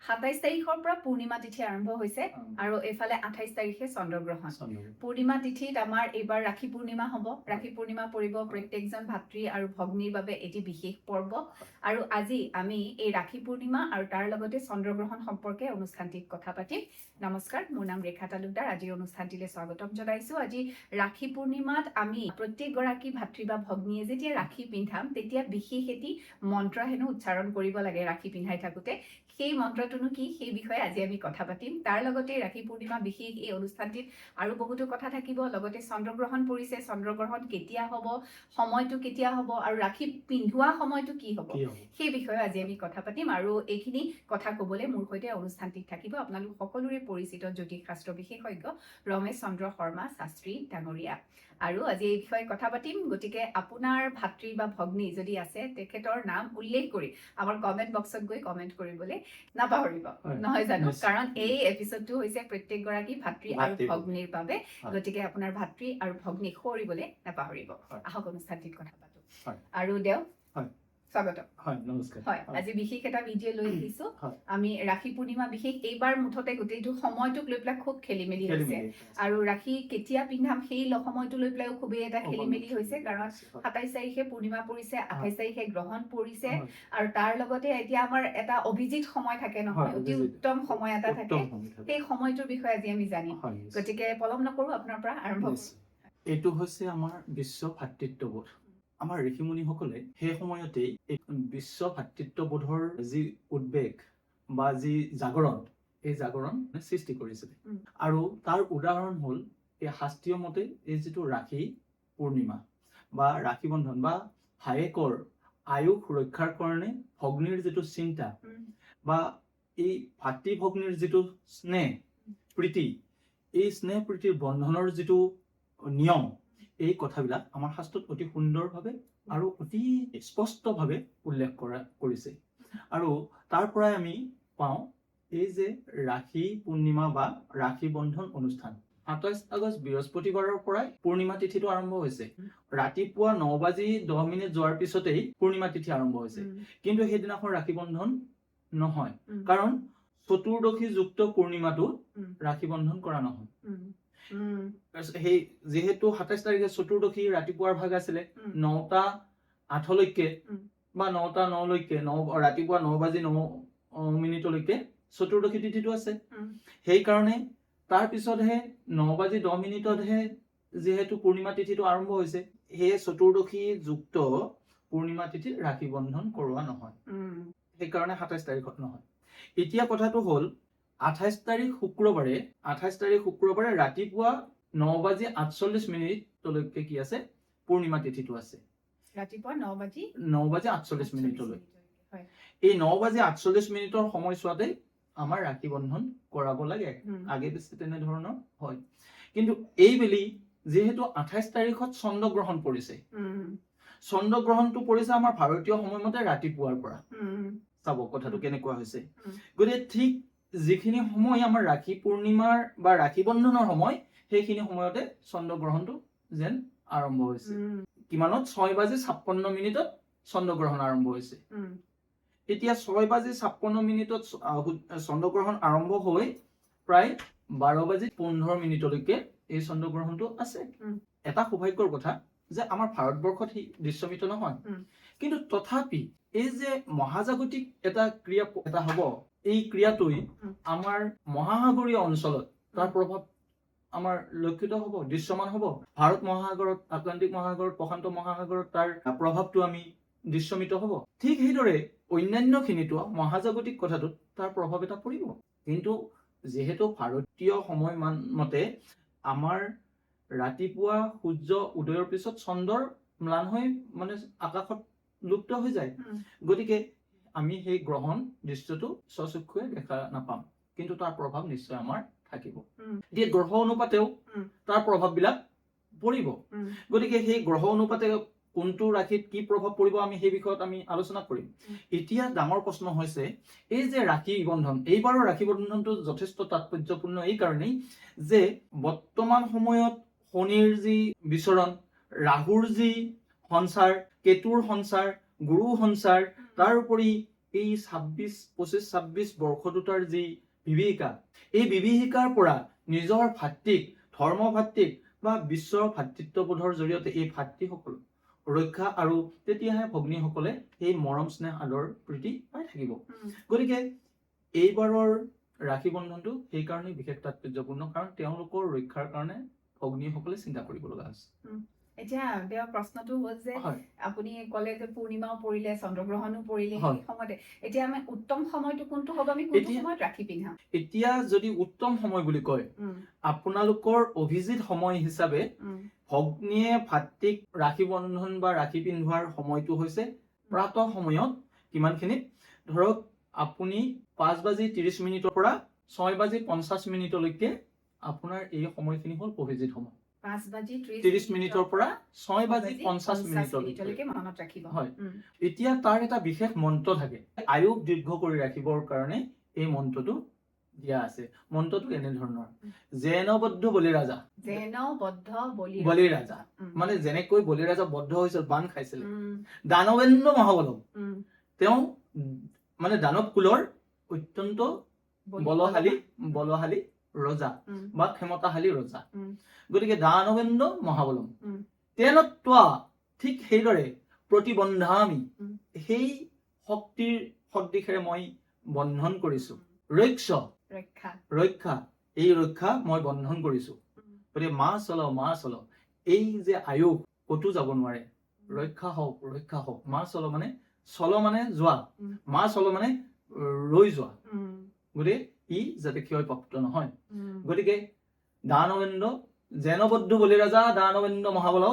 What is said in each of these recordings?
27 তাৰিখৰ পৰা পূৰ্ণিমা তিথি আৰম্ভ হৈছে আৰু এফালে 28 তাৰিখে চন্দ্ৰগ্ৰহণ। পূৰ্ণিমা তিথিত আমাৰ এইবাৰ ৰাখী পূৰ্ণিমা হ'ব। ৰাখী পূৰ্ণিমা পৰিব প্ৰত্যেকজন ভাতৃ আৰু ভগ্নীৰ বাবে এটি বিশেষ পৰ্ব। আৰু আজি আমি এই ৰাখী পূৰ্ণিমা আৰু তাৰ লগতে চন্দ্ৰগ্ৰহণ সম্পৰ্কে অনুষ্ঠানটিত কথা পাতিম। নমস্কাৰ, মোৰ নাম ৰেখা তালুকদাৰ। আজি অনুষ্ঠানটিলৈ স্বাগতম জনাইছো। আজি ৰাখী পূৰ্ণিমাত আমি প্ৰত্যেকগৰাকী ভাতৃ বা ভগ্নীয়ে যেতিয়া ৰাখী পিন্ধাম তেতিয়া বিশেষ এটি মন্ত্ৰ হেনো উচ্চাৰণ কৰিব লাগে ৰাখী পিন্ধাই থাকোতে। সেই মন্ত্ৰটোনো কি সেই বিষয়ে আজি আমি কথা পাতিম। তাৰ লগতে ৰাখী পূৰ্ণিমা বিশেষ এই অনুষ্ঠানটিত আৰু বহুতো কথা থাকিব। লগতে চন্দ্ৰগ্ৰহণ পৰিছে, চন্দ্ৰগ্ৰহণ কেতিয়া হ'ব, সময়টো কেতিয়া হ'ব আৰু ৰাখী পিন্ধোৱা সময়টো কি হ'ব সেই বিষয়ে আজি আমি কথা পাতিম। আৰু এইখিনি কথা ক'বলৈ মোৰ সৈতে অনুষ্ঠানটিত থাকিব আপোনালোক সকলোৰে পৰিচিত জ্যোতিষ শাস্ত্ৰ বিশেষজ্ঞ ৰমেশ চন্দ্ৰ শৰ্মা শাস্ত্ৰী ডাঙৰীয়া। আৰু আজি এই বিষয়ে কথা পাতিম। গতিকে আপোনাৰ ভাতৃ বা ভগ্নী যদি আছে তেখেতৰ নাম উল্লেখ কৰি আমাৰ কমেণ্ট বক্সত গৈ কমেণ্ট কৰিবলৈ নাপাহৰিব, নহয় জানো? কাৰণ এই এপিছডটো হৈছে প্ৰত্যেকগৰাকী ভাতৃ আৰু ভগ্নীৰ বাবে। গতিকে আপোনাৰ ভাতৃ আৰু ভগ্নীক সোঁৱৰিবলৈ নাপাহৰিব। আহক অনুষ্ঠানটিত কথা পাতো। আৰু দেও স্বাগতম। হয়, নমস্কাৰ। হয়, আজি বিশেষ এটা ভিডিঅ' লৈ আহিছো। আমি ৰাখী পূৰ্ণিমা বিশেষ এইবাৰ মুঠতে গোটেইটো সময়টোক লৈ পেলাই খুব খেলি মেলি হৈছে। আৰু ৰাখী কেতিয়া পিন্ধাম সেই সময়টো লৈ পেলাইও খুবেই এটা খেলি মেলি হৈছে। কাৰণ 27 তাৰিখে পূৰ্ণিমা পৰিছে, 28 তাৰিখে গ্ৰহণ পৰিছে আৰু তাৰ লগতে এতিয়া আমাৰ এটা অভিজিত সময় থাকে নহয়, অতি উত্তম সময় এটা থাকে। সেই সময়টোৰ বিষয়ে আজি আমি জানিম। গতিকে পলম নকৰো, আপোনাৰ পৰা আৰম্ভ কৰো। এইটো হৈছে আমাৰ বিশ্ব ভাতৃত্ববোধ। আমাৰ ঋষিমুনিসকলে সেই সময়তেই বিশ্ব ভাতৃত্ববোধৰ যি উদ্বেগ বা যি জাগৰণ, এই জাগৰণ সৃষ্টি কৰিছিলে। আৰু তাৰ উদাহৰণ হ'ল এই শাস্ত্ৰীয় মতে এই যিটো ৰাখী পূৰ্ণিমা বা ৰাখী বন্ধন বা ভায়েকৰ আয়ুস ৰক্ষাৰ কাৰণে ভগ্নীৰ যিটো চিন্তা বা এই ভাতৃ ভগ্নীৰ যিটো স্নেহ প্ৰীতি, এই স্নেহ প্ৰীতিৰ বন্ধনৰ যিটো নিয়ম, এই কথাবিলাক আমাৰ শাস্ত্ৰত অতি সুন্দৰভাৱে আৰু অতি স্পষ্টভাৱে উল্লেখ কৰিছে। আৰু তাৰ পৰাই আমি পাওঁ এই যে ৰাখী পূৰ্ণিমা বা ৰাখী বন্ধন অনুষ্ঠান 27 আগষ্ট বৃহস্পতিবাৰৰ পৰাই পূৰ্ণিমা তিথিটো আৰম্ভ হৈছে। ৰাতিপুৱা 9:10 যোৱাৰ পিছতেই পূৰ্ণিমা তিথি আৰম্ভ হৈছে। কিন্তু সেইদিনাখন ৰাখী বন্ধন নহয়, কাৰণ চতুৰ্দশী যুক্ত পূৰ্ণিমাটো ৰাখী বন্ধন কৰা নহয়। সেই যিহেতু 27 তাৰিখে চতুৰ্দশী ৰাতিপুৱাৰ ভাগ আছিলে 9:08লৈকে বা 9:09লৈকে, ৰাতিপুৱা 9:09 চতুৰ্দশী তিথিটো আছে। সেইকাৰণে তাৰ পিছতহে 9:10 যিহেতু পূৰ্ণিমা তিথিটো আৰম্ভ হৈছে, সেয়ে চতুৰ্দশী যুক্ত পূৰ্ণিমা তিথিত ৰাখী বন্ধন কৰোৱা নহয়। সেইকাৰণে 27 তাৰিখত নহয়। এতিয়া কথাটো হ'ল 28 তাৰিখ শুক্ৰবাৰে ৰাতিপুৱা 9:48 কি আছে, পূৰ্ণিমা তিথিটো আছে। ৰাতিপুৱা 9:48 এই 9:48 সময়ছোৱাতে আমাৰ ৰাখী বন্ধন কৰাব লাগে। আগে পিছে তেনেধৰণৰ হয়। কিন্তু এইবেলি যিহেতু 28 তাৰিখত চন্দ্ৰগ্ৰহণ পৰিছে, চন্দ্ৰগ্ৰহণটো পৰিছে আমাৰ ভাৰতীয় সময়মতে ৰাতিপুৱাৰ পৰা। চাব কথাটো কেনেকুৱা হৈছে। গতিকে ঠিক যিখিনি সময় আমাৰ ৰাখী পূৰ্ণিমাৰ বা ৰাখী বন্ধনৰ সময়, সেইখিনি সময়তে চন্দ্ৰগ্ৰহণটো যেন আৰম্ভ হৈছে। কিমানত 6:56 চন্দ্ৰগ্ৰহণ আৰম্ভ হৈছে। এতিয়া 6:56 চন্দ্ৰগ্ৰহণ আৰম্ভ হৈ প্ৰায় 12:15 এই চন্দ্ৰগ্ৰহণটো আছে। এটা সৌভাগ্যৰ কথা যে আমাৰ ভাৰতবৰ্ষত সি দৃশ্যমিত নহয়। কিন্তু তথাপি এই যে মহাজাগতিক এটা ক্ৰিয়া এটা হ'ব, এই ক্ৰিয়াটোই আমাৰ মহাসাগৰীয় অঞ্চলত তাৰ প্ৰভাৱ আমাৰ লক্ষিত হ'ব, দৃশ্যমান হ'ব। ভাৰত মহাসাগৰত, আটলান্টিক মহাসাগৰত, প্ৰশান্ত মহাসাগৰত তাৰ প্ৰভাৱটো আমি দৃশ্যমিত হ'ব। ঠিক সেইদৰে অন্যান্যখিনিতো মহাজাগতিক কথাটোত তাৰ প্ৰভাৱ এটা পৰিব। কিন্তু যিহেতু ভাৰতীয় সময় মতে আমাৰ ৰাতিপুৱা সূৰ্য উদয়ৰ পিছত চন্দ্ৰৰ ম্লান হৈ আকাশত লুপ্ত হৈ যায়। গতিকে আমি সেই গ্ৰহণ দৃশ্যটো স্বচক্ষুৱে দেখা নাপাম, কিন্তু তাৰ প্ৰভাৱ নিশ্চয় আমাৰ থাকিব। এতিয়া গ্ৰহ অনুপাতেও তাৰ প্ৰভাৱবিলাক পৰিব। গতিকে সেই গ্ৰহ অনুপাতে কোনটো ৰাশিত কি প্ৰভাৱ পৰিব আমি সেই বিষয়ত আমি আলোচনা কৰিম। এতিয়া ডাঙৰ প্ৰশ্ন হৈছে এই যে ৰাখী বন্ধন, এইবাৰৰ ৰাখী বন্ধনটো যথেষ্ট তাৎপৰ্যপূৰ্ণ এই কাৰণেই যে বৰ্তমান সময়ত শনিৰ যি বিচৰণ, ৰাহুৰ যি সঞ্চাৰ, কেতুৰ সঞ্চাৰ, গুৰু সঞ্চাৰ, তাৰ উপৰি এই 25-26 বৰ্ষ দুটাৰ যি বিভীষিকা, এই বিভীষিকাৰ পৰা নিজৰ ভাতৃক, ধৰ্ম ভাতৃক বা বিশ্বৰ ভাতৃত্ববোধৰ জৰিয়তে এই ভাতৃসকল ৰক্ষা, আৰু তেতিয়াহে ভগ্নীসকলে এই মৰম স্নেহ আদৰ প্ৰীতি পাই থাকিব। গতিকে এইবাৰৰ ৰাখি বন্ধনটো সেইকাৰণে বিশেষ তাৎপৰ্যপূৰ্ণ, কাৰণ তেওঁলোকৰ ৰক্ষাৰ কাৰণে ভগ্নীসকলে চিন্তা কৰিব লগা হৈছে। এতিয়া তেওঁৰ প্ৰশ্নটো হ'ল যে আপুনি ক'লে যে পূৰ্ণিমাও পৰিলে, চন্দ্ৰগ্ৰহণো পৰিলে, সেই সময়তে এতিয়া আমি উত্তম সময়টো কোনটো হ'ব, আমি কোনটো সময়ত ৰাখি পিন্ধাম? এতিয়া যদি উত্তম সময় বুলি কয়, আপোনালোকৰ অভিজিত সময় হিচাপে ভগ্নীয়ে ভাতৃক ৰাখি বন্ধন বা ৰাখি পিন্ধোৱাৰ সময়টো হৈছে প্ৰাতঃ সময়ত। কিমানখিনিত? ধৰক আপুনি 5:30 পৰা 6:50 আপোনাৰ এই সময়খিনি হ'ল অভিজিত সময়। 5:30 পৰা 6:50 মনত ৰাখিব। হয়। এতিয়া তাৰ এটা বিশেষ মন্ত্ৰ থাকে, আয়ুস দীৰ্ঘ কৰি ৰাখিবৰ কাৰণে এই মন্ত্ৰটো দিয়া আছে। মন্ত্ৰটো এনেধৰণৰ, জেনবদ্ধ বলিৰাজা। বলিৰাজা মানে যেনেকৈ বলিৰাজা বদ্ধ হৈছিল, বান খাইছিল, দানৱেন্দ্ৰ মহাবলম, তেওঁ মানে দানৱ কুলৰ অত্যন্ত বলশালী ৰজা বা ক্ষমতাশালী ৰজা। গতিকে দানৱেন্দ্ৰ মহাবলম তেনত্বা, ঠিক সেইদৰে প্ৰতিবন্ধামি, সেই শক্তিৰ সদৃশেৰে মই বন্ধন কৰিছো। ৰক্ষা, এই ৰক্ষা মই বন্ধন কৰিছো। গতিকে মা চল, এই যে আয়ুস ক'তো যাব নোৱাৰে, ৰক্ষা হওক। মা চল মানে, চল মানে যোৱা, মা চল মানে ৰৈ যোৱা। গতিকে ই যাতে ক্ষয়প্ৰাপ্ত নহয়। গতিকে দানৱেন্দ্ৰ, জেনবদ্ধ বলিৰাজা দানৱেন্দ্ৰ মহাবল,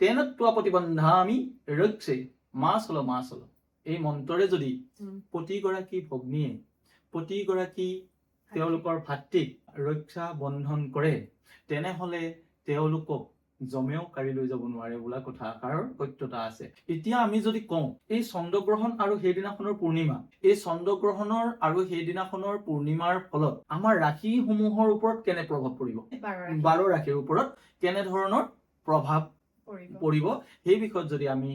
তেনত্বা প্ৰতিবন্ধামি ৰক্ষে, মা চল। এই মন্ত্ৰৰে যদি প্ৰতিগৰাকী ভগ্নীয়ে প্ৰতিগৰাকী তেওঁলোকৰ ভাতৃক ৰক্ষা বন্ধন কৰে, তেনেহলে তেওঁলোকক জমেও কাঢ়ি লৈ যাব নোৱাৰে বোলা কথাষাৰৰ সত্যতা আছে। এতিয়া আমি যদি কওঁ, এই চন্দ্ৰগ্ৰহণ আৰু সেইদিনাখনৰ পূৰ্ণিমা, এই চন্দ্ৰগ্ৰহণৰ আৰু সেইদিনাখনৰ পূৰ্ণিমাৰ ফলত আমাৰ ৰাশিসমূহৰ ওপৰত কেনে প্ৰভাৱ পৰিব, 12 ৰাশিৰ ওপৰত কেনেধৰণৰ প্ৰভাৱ পৰিব, সেই বিষয়ত যদি আমি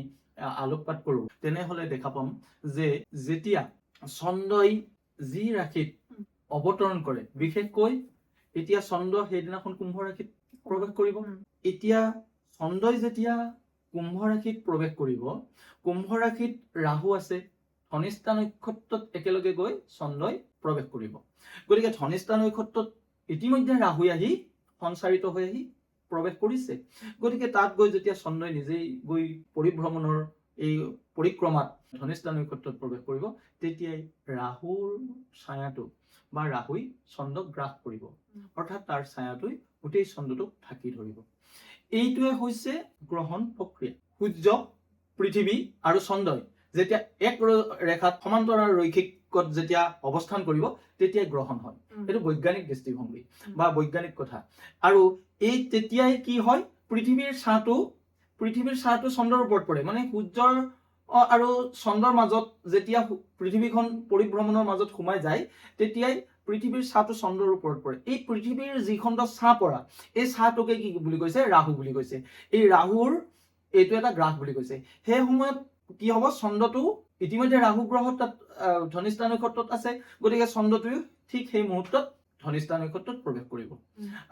আলোকপাত কৰো, তেনেহলে দেখা পাম যে যেতিয়া চন্দ্ৰই যি ৰাশিত অৱতৰণ কৰে, বিশেষকৈ এতিয়া চন্দ্ৰ সেইদিনাখন কুম্ভ ৰাশিত প্ৰৱেশ কৰিব। এতিয়া চন্দ্ৰই যেতিয়া কুম্ভ ৰাশিত প্ৰৱেশ কৰিব, কুম্ভ ৰাশিত ৰাহু আছে, ধনিষ্ঠা নক্ষত্ৰত একেলগে গৈ চন্দ্ৰই প্ৰৱেশ কৰিব। গতিকে ধনিষ্ঠা নক্ষত্ৰত ইতিমধ্যে ৰাহু আহি সঞ্চাৰিত হৈ আহি প্ৰৱেশ কৰিছে। গতিকে তাত গৈ যেতিয়া চন্দ্ৰই নিজেই গৈ পৰিভ্ৰমণৰ এই পৰিক্ৰমাত ধনিষ্ঠা নক্ষত্ৰত প্ৰৱেশ কৰিব, তেতিয়াই ৰাহুৰ ছায়াটো বা ৰাহুই চন্দ্ৰক গ্ৰাস কৰিব, অৰ্থাৎ তাৰ ছায়াটোই গোটেই চন্দ্ৰটোক ঢাকি ধৰিব। এইটোৱে হৈছে গ্ৰহণ প্ৰক্ৰিয়া। সূৰ্য, পৃথিৱী আৰু চন্দ্ৰই যেতিয়া এক ৰেখাত সমান্তৰাল ৰৈখিকত যেতিয়া অৱস্থান কৰিব, তেতিয়াই গ্ৰহণ হয়। এইটো বৈজ্ঞানিক দৃষ্টিভংগী বা বৈজ্ঞানিক কথা। আৰু এই তেতিয়াই কি হয়, পৃথিৱীৰ ছাঁটো চন্দ্ৰৰ ওপৰত পৰে। মানে সূৰ্যৰ আৰু চন্দ্ৰৰ মাজত যেতিয়া পৃথিৱীখন পৰিভ্ৰমণৰ মাজত সোমাই যায়, তেতিয়াই পৃথিৱীৰ ছাঁটো চন্দ্ৰৰ ওপৰত পৰে। এই পৃথিৱীৰ যিখন ছাঁ পৰা, এই ছাঁটোকে কি বুলি কৈছে, ৰাহু বুলি কৈছে। এই ৰাহুৰ এইটো এটা গ্ৰাস বুলি কৈছে। সেই সময়ত কি হব, চন্দ্ৰটো ইতিমধ্যে ৰাহু গ্ৰহ তাত ধনিষ্ঠা নক্ষত্ৰত আছে, গতিকে চন্দ্ৰটোও ঠিক সেই মুহূৰ্তত ধনিষ্ঠা নক্ষত্ৰত প্ৰৱেশ কৰিব।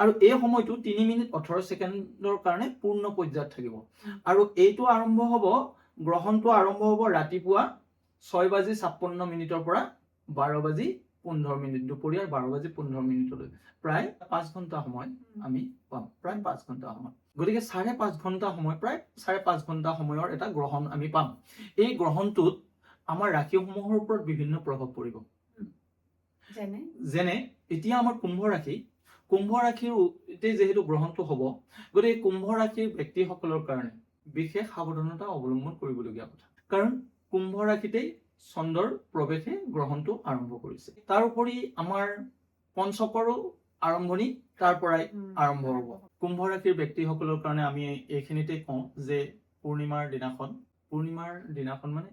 আৰু এই সময়টো 3 মিনিট 18 ছেকেণ্ডৰ কাৰণে পূৰ্ণ পৰ্যায়ত থাকিব। আৰু এইটো আৰম্ভ হব, গ্ৰহণটো আৰম্ভ হব ৰাতিপুৱা 6:56 পৰা 12:15, দুপৰীয়াৰ 12:15 প্ৰায় 5 ঘণ্টা সময় আমি পাম, প্ৰায় 5 ঘণ্টা সময়। গতিকে 5.5 ঘণ্টা সময়, প্ৰায় 5.5 ঘণ্টা সময়ৰ এটা গ্ৰহণ আমি পাম। এই গ্ৰহণটোত আমাৰ ৰাশিসমূহৰ ওপৰত বিভিন্ন প্ৰভাৱ পৰিব। যেনে এতিয়া আমাৰ কুম্ভ ৰাশিৰ যিহেতু গ্ৰহণটো হব, গতিকে কুম্ভ ৰাশিৰ ব্যক্তিসকলৰ কাৰণে বিশেষ সাৱধানতা অৱলম্বন কৰিবলগীয়া কথা। কাৰণ কুম্ভ ৰাশিতেই চন্দ্ৰৰ প্ৰৱেশে গ্ৰহণটো আৰম্ভ কৰিছে। তাৰোপৰি আমাৰ পঞ্চকৰো আৰম্ভণি তাৰ পৰাই আৰম্ভ হব। কুম্ভ ৰাশিৰ ব্যক্তিসকলৰ কাৰণে আমি এইখিনিতে কওঁ যে পূৰ্ণিমাৰ দিনাখন মানে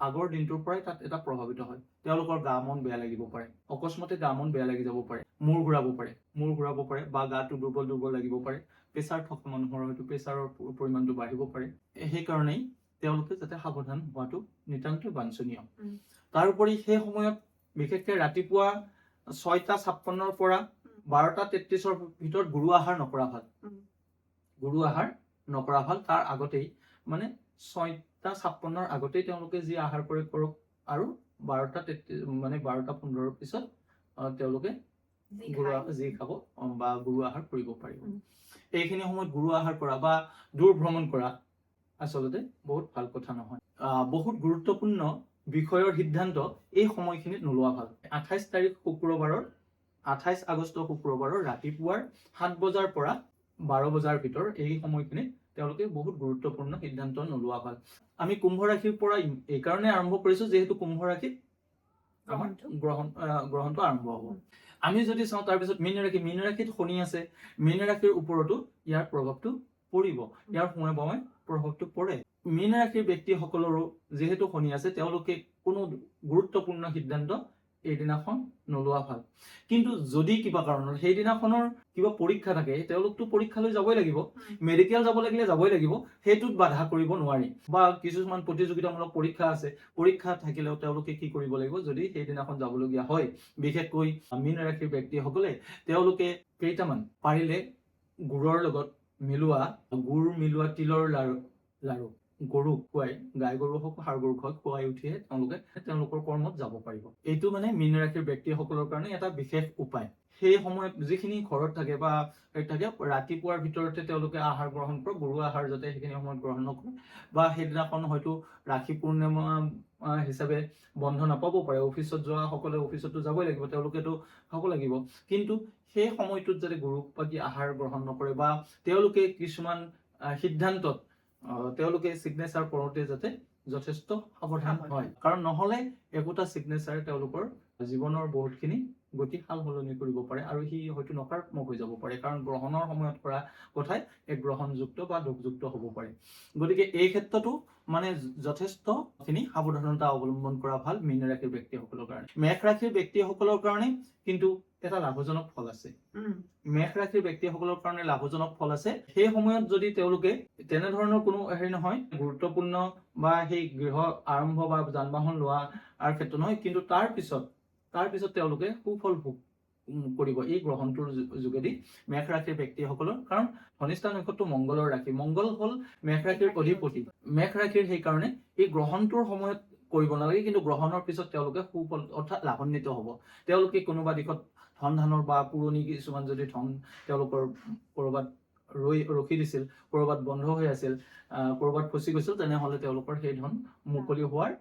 আগৰ দিনটোৰ পৰাই তাত এটা প্ৰভাৱিত হয়। তেওঁলোকৰ গা মন বেয়া লাগিব পাৰে, অকস্মাতে গা মন বেয়া লাগি যাব পাৰে, মূৰ ঘূৰাব পাৰে বা গাটো দুৰ্বল লাগিব পাৰে। প্ৰেছাৰ থকা মানুহৰ হয়তো প্ৰেছাৰৰ পৰিমাণটো বাঢ়িব পাৰে। সেইকাৰণেই তেওঁলোকে যাতে সাৱধান হোৱাটো নিতান্তই বাঞ্ছনীয়। তাৰোপৰি সেই সময়ত বিশেষকৈ ৰাতিপুৱা 6:56 পৰা 12:33 ভিতৰত গুৰু আহাৰ নকৰা ভাল। গুৰু আহাৰ নকৰা ভাল। তাৰ আগতেই মানে 6:56 আগতেই তেওঁলোকে যি আহাৰ কৰে কৰক, আৰু 12:15 পিছত তেওঁলোকে যি খাব বা গুৰু আহাৰ কৰিব পাৰিব। এইখিনি সময়ত গুৰু আহাৰ কৰা বা দূৰ ভ্ৰমণ কৰা আচলতে বহুত ভাল কথা নহয়। বহুত গুৰুত্বপূৰ্ণ বিষয়ৰ সিদ্ধান্ত এই সময়খিনিত নোলোৱা ভাল। 28 তাৰিখ শুক্ৰবাৰৰ 28 আগষ্ট শুক্ৰবাৰৰ ৰাতিপুৱাৰ 7 বজাৰ পৰা 12 বজাৰ ভিতৰত এই সময়খিনিত তেওঁলোকে বহুত গুৰুত্বপূৰ্ণ সিদ্ধান্ত নোলোৱা ভাল। আমি কুম্ভ ৰাশিৰ পৰা এই কাৰণে আৰম্ভ কৰিছো যিহেতু কুম্ভ ৰাশিত গ্ৰহণটো আৰম্ভ হ'ব। আমি যদি চাওঁ তাৰপিছত মীন ৰাশিত শনি আছে। মীন ৰাশিৰ ওপৰতো ইয়াৰ প্ৰভাৱটো পৰিব, ইয়াৰ সময়ে সময়ে প্ৰভাৱটো পৰে। মীন ৰাশিৰ ব্যক্তিসকলৰো যিহেতু শনি আছে, তেওঁলোকে কোনো গুৰুত্বপূৰ্ণ সিদ্ধান্ত এইদিনাখন নোলোৱা ভাল। কিন্তু যদি কিবা কাৰণত সেইদিনাখনৰ কিবা পৰীক্ষা থাকে, তেওঁলোকতো পৰীক্ষালৈ যাবই লাগিব, মেডিকেল যাব লাগিলে যাবই লাগিব, সেইটোত বাধা কৰিব নোৱাৰি। বা কিছুমান প্ৰতিযোগিতামূলক পৰীক্ষা আছে, পৰীক্ষা থাকিলেও তেওঁলোকে কি কৰিব লাগিব, যদি সেইদিনাখন যাবলগীয়া হয়, বিশেষকৈ মীন ৰাশিৰ ব্যক্তিসকলে তেওঁলোকে কেইটামান পাৰিলে গুড়ৰ লগত গুড় মিলোৱা তিলৰ লাৰু গৰুক খুৱাই, গাই গৰু হওক ষাঁড় গৰুক হওক খুৱাই উঠিহে তেওঁলোকে তেওঁলোকৰ কৰ্মত যাব পাৰিব। এইটো মানে মীন ৰাশিৰ ব্যক্তিসকলৰ কাৰণে এটা বিশেষ উপায়। সেই সময়ত যিখিনি ঘৰত থাকে বা ৰাতিপুৱাৰ ভিতৰতে তেওঁলোকে আহাৰ গ্ৰহণ কৰক, গুৰু আহাৰ যাতে সেইখিনি সময়ত গ্ৰহণ নকৰে, বা সেইদিনাখন হয়তো ৰাখি পূৰ্ণিমা হিচাপে বন্ধ নাপাব পাৰে। অফিচত যোৱা সকলে অফিচতো যাবই লাগিব, তেওঁলোকেতো খাব লাগিব। কিন্তু সেই সময়টোত যাতে গৰুক পাতি আহাৰ গ্ৰহণ নকৰে, বা তেওঁলোকে কিছুমান সিদ্ধান্তত তেওঁলোকে চিগনেচাৰ কৰোঁতে যাতে যথেষ্ট সাৱধান হয়, কাৰণ নহলে একোটা চিগনেচাৰে তেওঁলোকৰ জীৱনৰ বহুতখিনি গতি সাল সলনি কৰিব পাৰে, আৰু সি হয়তো নকাৰাত্মক হৈ যাব পাৰে, কাৰণ গ্ৰহণৰ সময়ত কৰা কথাই এক গ্ৰহণযুক্ত বা দুখযুক্ত হ'ব পাৰে। গতিকে এই ক্ষেত্ৰতো মানে যথেষ্টখিনি সাৱধানতা অৱলম্বন কৰা ভাল মীন ৰাশিৰ ব্যক্তিসকলৰ কাৰণে। মেষ ৰাশিৰ ব্যক্তিসকলৰ কাৰণে কিন্তু এটা লাভজনক ফল আছে। মেষ ৰাশিৰ ব্যক্তিসকলৰ কাৰণে লাভজনক ফল আছে। সেই সময়ত যদি তেওঁলোকে তেনেধৰণৰ কোনো নহয় গুৰুত্বপূৰ্ণ বা সেই গৃহ আৰম্ভ বা যান বাহন লোৱাৰ ক্ষেত্ৰত নহয়, কিন্তু তাৰ পিছত তেওঁলোকে সুফল ভোগ কৰিব এই গ্ৰহণটোৰ যোগেদি মেষ ৰাশিৰ ব্যক্তিসকলৰ। কাৰণ ধনিষ্ঠা নক্ষত্ৰ মংগলৰ ৰাশি, মংগল হল মেষ ৰাশিৰ অধিপতি। মেষ ৰাশিৰ সেইকাৰণে এই গ্ৰহণটোৰ সময়ত কৰিব নালাগে, কিন্তু গ্ৰহণৰ পিছত তেওঁলোকে সুফল অৰ্থাৎ লাভান্বিত হ'ব। তেওঁলোকে কোনোবা দিশত ধন ধানৰ বা পুৰণি কিছুমান যদি ধন তেওঁলোকৰ কৰবাত ৰখি দিছিল, কৰবাত বন্ধ হৈ আছিল, কৰবাত ফচি গৈছিল, তেনেহলে তেওঁলোকৰ সেই ধন মুকলি হোৱাৰ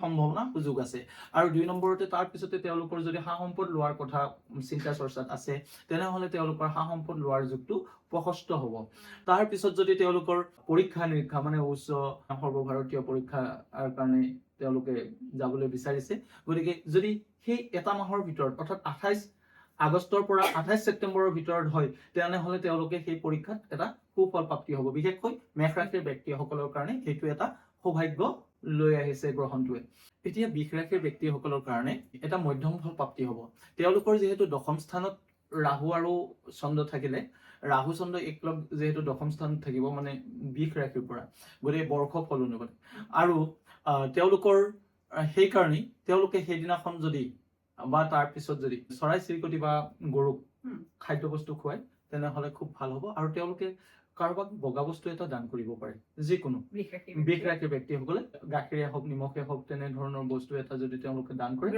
সম্ভাৱনা সুযোগ আছে। আৰু 2 নম্বৰতে তাৰ পিছতে তেওঁলোকৰ যদি সা সম্পদ লোৱাৰ কথা চিন্তা চৰ্চাত আছে, তেনেহলে তেওঁলোকৰ সা সম্পদ লোৱাৰ যুগটো প্ৰশস্ত হ'ব। তাৰ পিছত যদি তেওঁলোকৰ পৰীক্ষা নিৰীক্ষা মানে উচ্চ সৰ্বভাৰতীয় পৰীক্ষাৰ কাৰণে তেওঁলোকে যাবলৈ বিচাৰিছে, গতিকে যদি সেই এটা মাহৰ ভিতৰত অৰ্থাৎ 28 আগষ্টৰ পৰা 28 ছেপ্টেম্বৰৰ ভিতৰত হয়, তেনেহলে তেওঁলোকে সেই পৰীক্ষাত এটা সুফল প্ৰাপ্তি হ'ব। বিশেষকৈ মেষ ৰাশিৰ ব্যক্তিসকলৰ কাৰণে সেইটো এটা সৌভাগ্য লৈ আহিছে গ্ৰহণটোৱে। এতিয়া বৃষ ৰাশিৰ ব্যক্তিসকলৰ কাৰণে এটা মধ্যম ফল প্ৰাপ্তি হ'ব। তেওঁলোকৰ যিহেতু দশম স্থানত ৰাহু আৰু চন্দ্ৰ থাকিলে, ৰাহু চন্দ্ৰ একলগ যিহেতু দশম স্থানত থাকিব, মানে বৃষ ৰাশিৰ পৰা, গতিকে বৰ্ষ ফল অনুপাতে, আৰু তেওঁলোকৰ সেইকাৰণেই তেওঁলোকে সেইদিনাখন যদি বা তাৰ পিছত যদি চৰাই চিৰিকটি বা গৰুক খাদ্য বস্তু খুৱাই, তেনেহলে খুব ভাল হ'ব। আৰু তেওঁলোকে কাৰোবাক বগা বস্তু এটা দান কৰিব পাৰে, যিকোনো বৃষ ৰাশিৰ ব্যক্তিসকলে গাখীৰে হওক নিমখে হওক তেনেধৰণৰ বস্তু এটা যদি তেওঁলোকে দান কৰে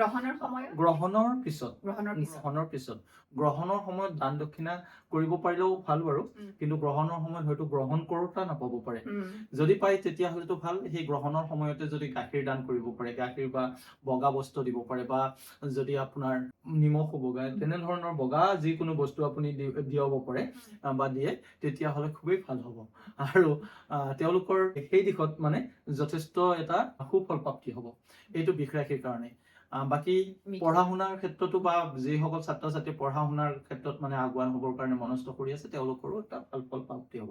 গ্ৰহণৰ পিছত গ্ৰহণৰ সময়ত দান দক্ষিণা কৰিব পাৰিলেও ভাল বাৰু, কিন্তু গ্ৰহণৰ সময়ত হয়তো গ্ৰহণ কৰোতা নাপাব পাৰে। যদি পায় তেতিয়াহলেতো ভাল। সেই গ্ৰহণৰ সময়তে যদি গাখীৰ দান কৰিব পাৰে, গাখীৰ বা বগা বস্তু দিব পাৰে, বা যদি আপোনাৰ নিমখ বগা তেনেধৰণৰ বগা যিকোনো বস্তু আপুনি দিয়াব পাৰে বা দিয়ে, তেতিয়াহলে খুবেই ভাল হ'ব। আৰু তেওঁলোকৰ সেই দিশত মানে যথেষ্ট এটা সুফল প্ৰাপ্তি হ'ব। এইটো বৃষ ৰাশিৰ কাৰণে। বাকী পঢ়া শুনাৰ ক্ষেত্ৰতো বা যিসকল ছাত্ৰ ছাত্ৰী পঢ়া শুনাৰ ক্ষেত্ৰত মানে আগুৱাই হ'বৰ কাৰণে মনস্থ কৰি আছে, তেওঁলোকৰো এটা ভাল ফল প্ৰাপ্তি হ'ব।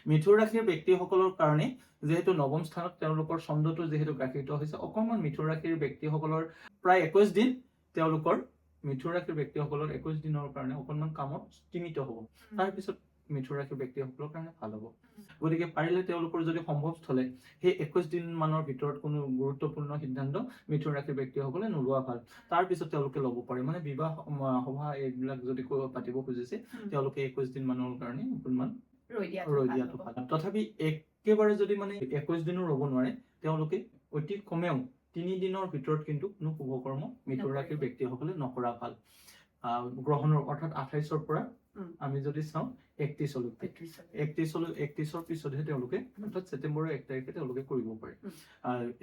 মিথুন ৰাশিৰ ব্যক্তিসকলৰ কাৰণে যিহেতু নৱম স্থানত তেওঁলোকৰ চন্দ্ৰটো যিহেতু গ্ৰাসিত হৈছে, অকণমান মিথুন ৰাশিৰ ব্যক্তিসকলৰ প্ৰায় 21 দিন তেওঁলোকৰ মিথুন ৰাশিৰ ব্যক্তিসকলৰ 21 দিনৰ কাৰণে অকণমান কামত সীমিত হ'ব। তাৰপিছত মিথুন ৰাশিৰ ব্যক্তিসকলৰ কাৰণে ভাল হ'ব। গতিকে পাৰিলে তেওঁলোকৰ যদি সম্ভৱস্থলে সেই 21 দিন মানৰ ভিতৰত কোনো গুৰুত্বপূৰ্ণ সিদ্ধান্ত মিথুন ৰাশিৰ ব্যক্তিসকলে নোলোৱা ভাল। তাৰপিছত তেওঁলোকে ল'ব পাৰে, মানে বিবাহ সভা এইবিলাক যদি পাতিব খুজিছে তেওঁলোকে 21 দিন মানৰ কাৰণে অকণমান ৰৈ দিয়াটো ভাল। তথাপি একেবাৰে যদি মানে 21 দিনো ৰ'ব নোৱাৰে তেওঁলোকে অতি কমেও 3 দিনৰ ভিতৰত কিন্তু কোনো শুভকৰ্ম মিথুন ৰাশিৰ ব্যক্তিসকলে নকৰা ভাল। গ্ৰহণৰ অৰ্থাৎ 28ৰ পৰা আমি যদি চাওঁ 31লৈকে 31ৰ পিছতহে তেওঁলোকে অৰ্থাৎ ছেপ্টেম্বৰৰ 1 তাৰিখে তেওঁলোকে কৰিব পাৰে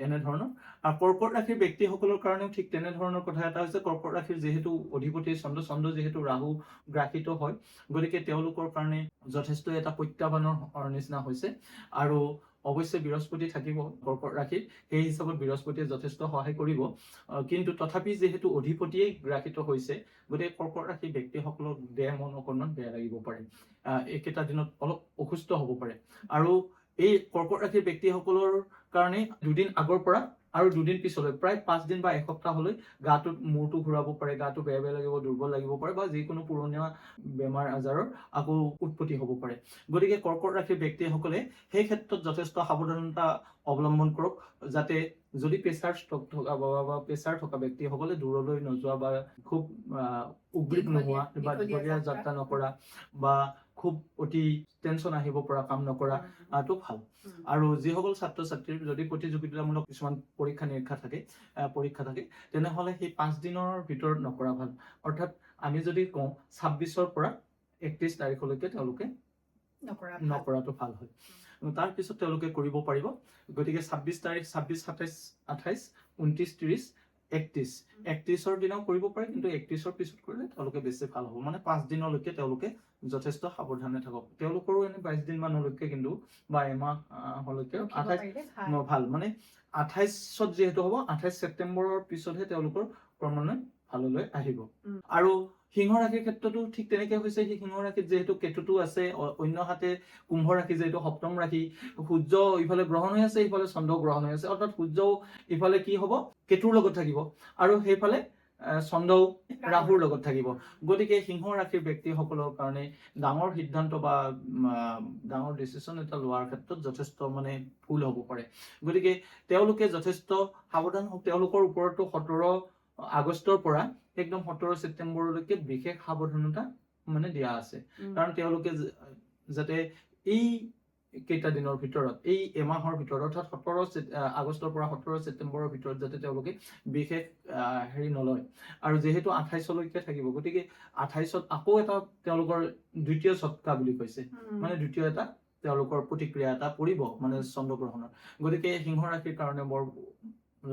এনেধৰণৰ। আৰু কৰ্কট ৰাশিৰ ব্যক্তিসকলৰ কাৰণেও ঠিক তেনেধৰণৰ কথা এটা হৈছে, কৰ্কট ৰাশিৰ যিহেতু অধিপতি চন্দ্ৰ যিহেতু ৰাহু গ্ৰাসিত হয়, গতিকে তেওঁলোকৰ কাৰণে যথেষ্ট এটা প্ৰত্যাহ্বানৰ নিচিনা হৈছে। আৰু অৱশ্যে বৃহস্পতি থাকিব কৰ্কট ৰাশিত, সেই হিচাপত বৃহস্পতিয়ে যথেষ্ট সহায় কৰিব, কিন্তু তথাপি যিহেতু অধিপতিয়ে গ্ৰাসিত হৈছে গতিকে কৰ্কট ৰাশিৰ ব্যক্তিসকলৰ দেহ মন অকণমান বেয়া লাগিব পাৰে, এইকেইটা দিনত অলপ অসুস্থ হ'ব পাৰে। আৰু এই কৰ্কট ৰাশিৰ ব্যক্তিসকলৰ কাৰণে দুদিন আগৰ পৰা আৰু দুদিন পিছলৈ প্ৰায় 5 দিন বা এসপ্তাহলৈ গাটোত মূৰটো ঘূৰাব পাৰে, গাটো বেয়া লাগিব, দুৰ্বল লাগিব পাৰে, বা যিকোনো পুৰণীয়া বেমাৰ আজাৰৰ আকৌ উৎপত্তি হ'ব পাৰে। গতিকে কৰ্কট ৰাশিৰ ব্যক্তিসকলে সেই ক্ষেত্ৰত যথেষ্ট সাৱধানতা অৱলম্বন কৰক, যাতে যদি প্ৰেছাৰ ষ্ট্ৰক থকা বা প্ৰেছাৰ থকা ব্যক্তিসকলে দূৰলৈ নোযোৱা বা খুব উদ্বিগ্ন নোহোৱা বা দীঘলীয়া যাত্ৰা নকৰা বা খুব অতি টেনচন আহিব পৰা কাম নকৰাটো ভাল। আৰু যিসকল ছাত্ৰ ছাত্ৰীৰ যদি প্ৰতিযোগিতামূলক কিছুমান পৰীক্ষা নিৰীক্ষা থাকে তেনেহ'লে সেই 5 দিনৰ ভিতৰত নকৰা ভাল। অৰ্থাৎ আমি যদি কওঁ 26ৰ পৰা 31 তাৰিখলৈকে তেওঁলোকে নকৰাটো ভাল হয়। তাৰপিছত তেওঁলোকে কৰিব পাৰিব। গতিকে 26 তাৰিখ 26, 27, 28, 29, 30, 31ৰ দিনাও কৰিব পাৰে, কিন্তু 31ৰ পিছত কৰিলে তেওঁলোকে বেছি ভাল হ'ব। মানে 5 দিনলৈকে তেওঁলোকে যথেষ্ট সাৱধানে থাকক। তেওঁলোকৰো এনে 22 দিন মানলৈকে কিন্তু বা এমাহলৈকে 28 ভাল, মানে 28ত যিহেতু হ'ব 28 ছেপ্টেম্বৰৰ পিছতহে তেওঁলোকৰ ক্ৰমান্বয়ে ভাললৈ আহিব। আৰু সিংহ ৰাশিৰ ক্ষেত্ৰতো ঠিক তেনেকে হৈছে। সেই সিংহ ৰাশিত যিহেতু কেতুটো আছে, অন্য হাতে কুম্ভ ৰাশি যিহেতু সপ্তম ৰাশি, সূৰ্য ইফালে গ্ৰহণ হৈ আছে, ইফালে চন্দ্ৰ গ্ৰহণ হৈ আছে, অৰ্থাৎ সূৰ্যও ইফালে কি হ'ব কেতুৰ লগত থাকিব আৰু সেইফালে চন্দ্ৰও ৰাহুৰ লগত থাকিব। গতিকে সিংহ ৰাশিৰ ব্যক্তিসকলৰ কাৰণে ডাঙৰ সিদ্ধান্ত বা ডাঙৰ ডিচিশ্যন এটা লোৱাৰ ক্ষেত্ৰত যথেষ্ট মানে ভুল হ'ব পাৰে। গতিকে তেওঁলোকে যথেষ্ট সাৱধান হওক। তেওঁলোকৰ ওপৰতো 17 আগষ্টৰ পৰা একদম 17 ছেপ্টেম্বৰলৈকে বিশেষ সাৱধানতা মানে দিয়া আছে, কাৰণ তেওঁলোকে যাতে এই কেইটা দিনৰ ভিতৰত, এই এমাহৰ ভিতৰত, অৰ্থাৎ 17 আগষ্টৰ পৰা 17 ছেপ্টেম্বৰৰ ভিতৰত যাতে তেওঁলোকে বিশেষ নলয়। আৰু যিহেতু 28লৈকে থাকিব, গতিকে 28ত আকৌ এটা তেওঁলোকৰ দ্বিতীয় ঝটকা বুলি কৈছে, মানে দ্বিতীয় এটা তেওঁলোকৰ প্ৰতিক্ৰিয়া এটা পৰিব মানে চন্দ্ৰগ্ৰহণৰ। গতিকে সিংহ ৰাশিৰ কাৰণে বৰ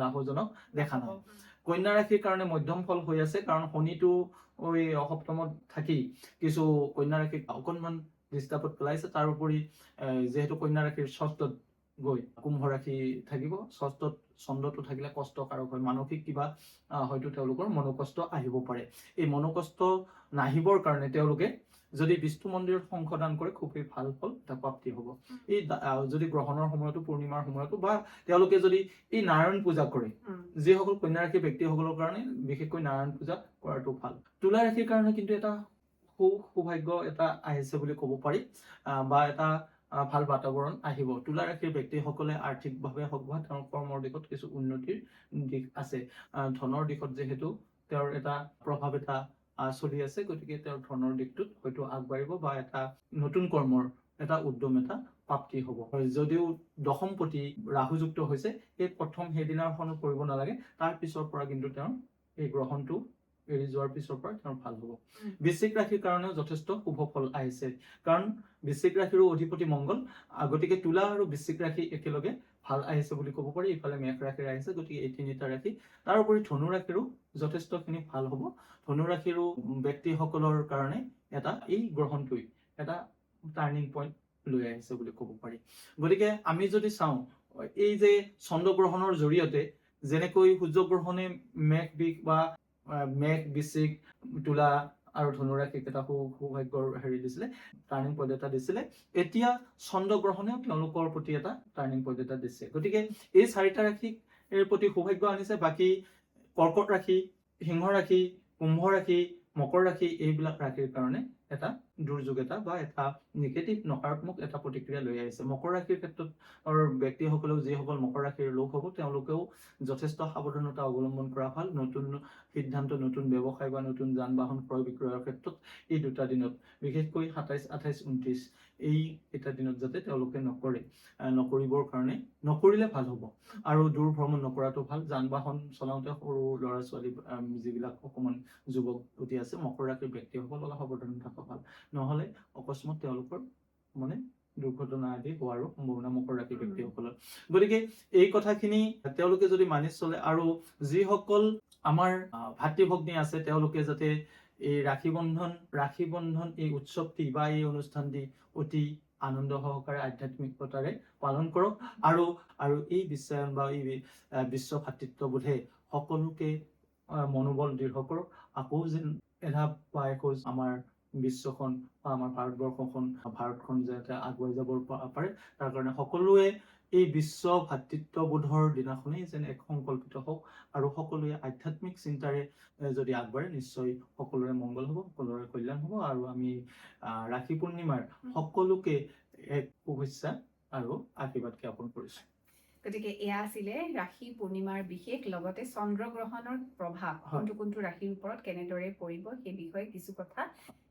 লাভজনক দেখা নাই। কন্যা ৰাশিৰ কাৰণে মধ্যম ফল হৈ আছে, কাৰণ শনিটো সপ্তমত থাকি কিছু কন্যা ৰাশিক অকণমান ডিষ্টাৰ্বত পেলাইছে। তাৰোপৰি যিহেতু কন্যা ৰাশিৰ ষষ্ঠত গৈ কুম্ভ ৰাশি থাকিব, ষষ্ঠত চন্দ্ৰটো থাকিলে কষ্টকাৰক হয়, মানসিক কিবা হয়তো তেওঁলোকৰ মনোকষ্ট আহিব পাৰে। এই মনোকষ্ট নাহিবৰ কাৰণে তেওঁলোকে যদি বিষ্ণু মন্দিৰত সংশোধন কৰে খুবেই ভাল ফল এটা প্ৰাপ্তি হ'ব। এই যদি গ্ৰহণৰ সময়তো, পূৰ্ণিমাৰ সময়তো, বা তেওঁলোকে যদি এই নাৰায়ণ পূজা কৰে, যিসকল কন্যা ৰাশিৰ ব্যক্তিসকলৰ কাৰণে বিশেষকৈ নাৰায়ণ পূজা কৰাটো ভাল। তুলা ৰাশিৰ কাৰণে কিন্তু এটা সৌভাগ্য এটা আহিছে বুলি ক'ব পাৰি, বা এটা ভাল বাতাবৰণ আহিব। তুলা ৰাশিৰ ব্যক্তিসকলে আৰ্থিকভাৱে হওক বা তেওঁৰ কৰ্মৰ দিশত কিছু উন্নতিৰ দিশ আছে। ধনৰ দিশত যিহেতু তেওঁৰ এটা প্ৰভাৱ এটা চলি আছে, গতিকে তেওঁৰ ধনৰ দিশটোত হয়তো আগবাঢ়িব বা এটা নতুন কৰ্মৰ এটা উদ্যম এটা প্ৰাপ্তি হ'ব। যদিও দশমপতি ৰাহুযুক্ত হৈছে, সেই প্ৰথম সেইদিনাখনো কৰিব নালাগে, তাৰ পিছৰ পৰা কিন্তু তেওঁৰ এই গ্ৰহণটো এৰি যোৱাৰ পিছৰ পৰা তেওঁৰ ভাল হ'ব। বৃশ্চিক ৰাশিৰ কাৰণেও যথেষ্ট শুভ ফল আহিছে, কাৰণ বৃশ্চিক ৰাশিৰো অধিপতি মংগল, গতিকে তুলা আৰু বৃশ্চিক ৰাশি একেলগে ভাল আহিছে বুলি ক'ব পাৰি। ইফালে মেষ ৰাশিৰ আহিছে, গতিকে এই তিনিটা ৰাশি। তাৰোপৰি ধনু ৰাশিৰো যথেষ্টখিনি ভাল হ'ব। ধনু ৰাশিৰো ব্যক্তিসকলৰ কাৰণে এই গ্ৰহণটোই এটা টাৰ্ণিং পইণ্ট লৈ আহিছে বুলি ক'ব পাৰি। গতিকে আমি যদি চাওঁ, এই যে চন্দ্ৰগ্ৰহণৰ জৰিয়তে যেনেকৈ সূৰ্যগ্ৰহণে মেঘ, বৃশ্চিক, তুলা আৰু ধনু ৰাশিক এটা সৌভাগ্যৰ দিছিলে, টাৰ্ণিং পইণ্ট এটা দিছিলে, এতিয়া চন্দ্ৰগ্ৰহণেও তেওঁলোকৰ প্ৰতি এটা টাৰ্ণিং পইণ্ট এটা দিছে। গতিকে এই 4টা ৰাশিৰ প্ৰতি সৌভাগ্য আনিছে। বাকী কৰ্কট ৰাশি, সিংহ ৰাশি, কুম্ভ ৰাশি, মকৰ ৰাশি, এইবিলাক ৰাশিৰ কাৰণে এটা দুৰ্যোগ এটা বা এটা নিগেটিভ নকাৰাত্মক এটা প্ৰতিক্ৰিয়া লৈ আহিছে। মকৰ ৰাশিৰ ক্ষেত্ৰত ব্যক্তিসকলেও যিসকল মকৰ ৰাশিৰ লোক হ'ব তেওঁলোকেও যথেষ্ট সাৱধানতা অৱলম্বন কৰা ভাল। নতুন সিদ্ধান্ত, নতুন ব্যৱসায় বা নতুন যান বাহন ক্ৰয় বিক্ৰয়ৰ ক্ষেত্ৰত এই দুটা দিনত, বিশেষকৈ 27, 28, 29 এই এটা দিনত যাতে তেওঁলোকে নকৰিবৰ কাৰণে, নকৰিলে ভাল হ'ব। আৰু দূৰ ভ্ৰমণ নকৰাটো ভাল। যান বাহন চলাওঁতে সৰু ল'ৰা ছোৱালী যিবিলাক অকমান যুৱক যুৱতী আছে মকৰ ৰাশিৰ ব্যক্তিসকল অলপ সাৱধান থকা ভাল, নহলে অকস্মাত তেওঁলোকৰ মানে দুৰ্ঘটনা আদি হোৱাৰো সম্ভাৱনা মকৰ ৰাশিৰ ব্যক্তিসকলৰ। গতিকে এই কথাখিনি তেওঁলোকে যদি মানি চলে, আৰু যিসকল আমাৰ ভাতৃ ভগ্নী আছে তেওঁলোকে যাতে এই ৰাখি বন্ধন এই উৎসৱটি বা এই অনুষ্ঠানটি অতি আনন্দ সহকাৰে আধ্যাত্মিকতাৰে পালন কৰক, আৰু এই বিশ্বায়ন বা এই বিশ্ব ভাতৃত্ববোধে সকলোকে মনোবল দৃঢ় কৰক। আকৌ যেন এধাপ বা এখোজ আমাৰ বিশ্বখন বা আমাৰ ভাৰতখন যাতে আগুৱাই যাব পাৰে, তাৰ কাৰণে সকলোৱে এই বিশ্ব ভাতৃত্ববোধৰ দিনাখনেই যেন এক সংকল্পিত হওক, আৰু সকলোৱে আধ্যাত্মিক চিন্তাৰে যদি আগবাঢ়ে নিশ্চয় সকলোৰে মংগল হ'ব, সকলোৰে কল্যাণ হ'ব। আৰু আমি ৰাখি পূৰ্ণিমাৰ সকলোকে এক শুভেচ্ছা আৰু আশীৰ্বাদ জ্ঞাপন কৰিছো। গতিকে এয়া আছিলে ৰাশি পূৰ্ণিমাৰ বিশেষ, লগতে চন্দ্ৰগ্ৰহণৰ প্ৰভাৱ কোনটো ৰাশিৰ ওপৰত কেনেদৰে পৰিব সেই বিষয়ে কিছু কথা,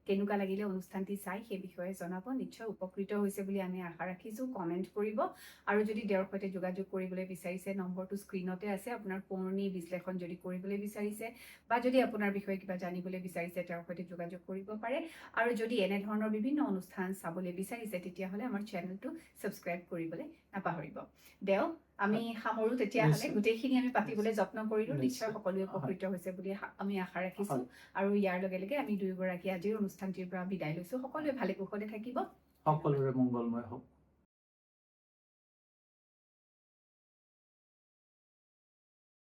কেনেকুৱা লাগিলে অনুষ্ঠানটি চাই সেই বিষয়ে জনাব। নিশ্চয় উপকৃত হৈছে বুলি আমি আশা ৰাখিছোঁ। কমেণ্ট কৰিব, আৰু যদি তেওঁৰ সৈতে যোগাযোগ কৰিবলৈ বিচাৰিছে নম্বৰটো স্ক্ৰীণতে আছে। আপোনাৰ পুৰণি বিশ্লেষণ যদি কৰিবলৈ বিচাৰিছে বা যদি আপোনাৰ বিষয়ে কিবা জানিবলৈ বিচাৰিছে তেওঁৰ সৈতে যোগাযোগ কৰিব পাৰে। আৰু যদি এনেধৰণৰ বিভিন্ন অনুষ্ঠান চাবলৈ বিচাৰিছে তেতিয়াহ'লে আমাৰ চেনেলটো ছাবস্ক্ৰাইব কৰিবলৈ নাপাহৰিব। আমি সামৰো তেতিয়াহ'লে। গোটেইখিনি আমি পাতিবলৈ যত্ন কৰিলো, নিশ্চয় সকলোৱে উপকৃত হৈছে বুলি আমি আশা ৰাখিছো। আৰু ইয়াৰ লগে লগে আমি দুয়োগৰাকী আজিৰ অনুষ্ঠানটিৰ পৰা বিদায় লৈছো। সকলোৱে ভালে কুশলে থাকিব। সকলোৰে মংগলময় হওক।